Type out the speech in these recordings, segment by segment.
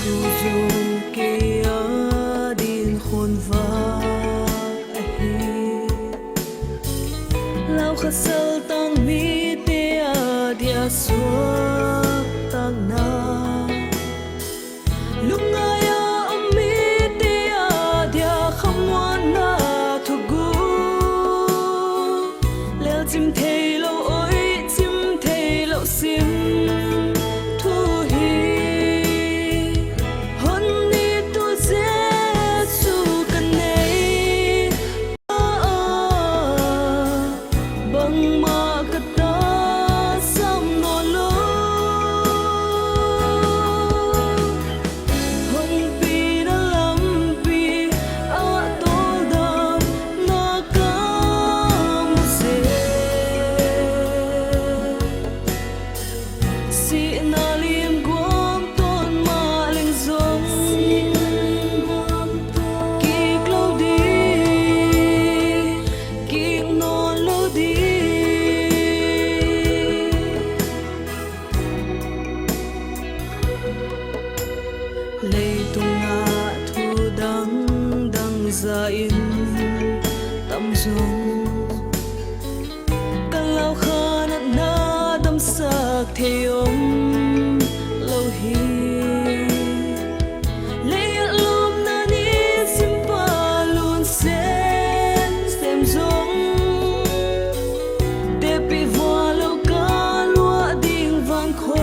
thu du kia din khôn va lao khát sâu tăng mi tia dia suốt tăng na lúc ngay âm mi tia dia không ngoan na thu gu leo chim thề lâu ôi chim thề lâu sim lệ tung ngã thu đắng đắng ra in tâm dung căn lao kha nát na đâm sắc thế ông lâu hi lệ lúc na ni simpa luôn xem dung để bị vua lâu ca lúa điên vang khô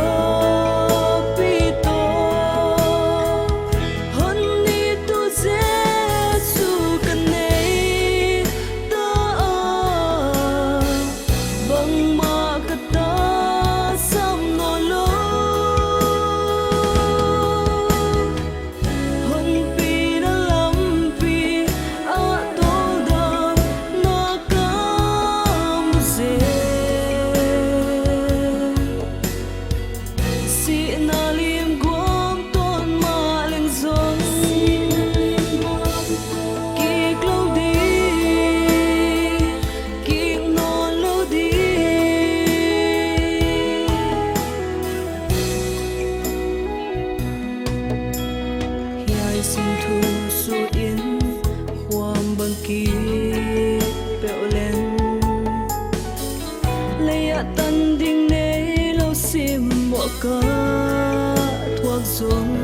xin thu su yên khoam bằng kỳ bẹo lên lấy tan đinh nê lâu sim mọ cá thuốc xuống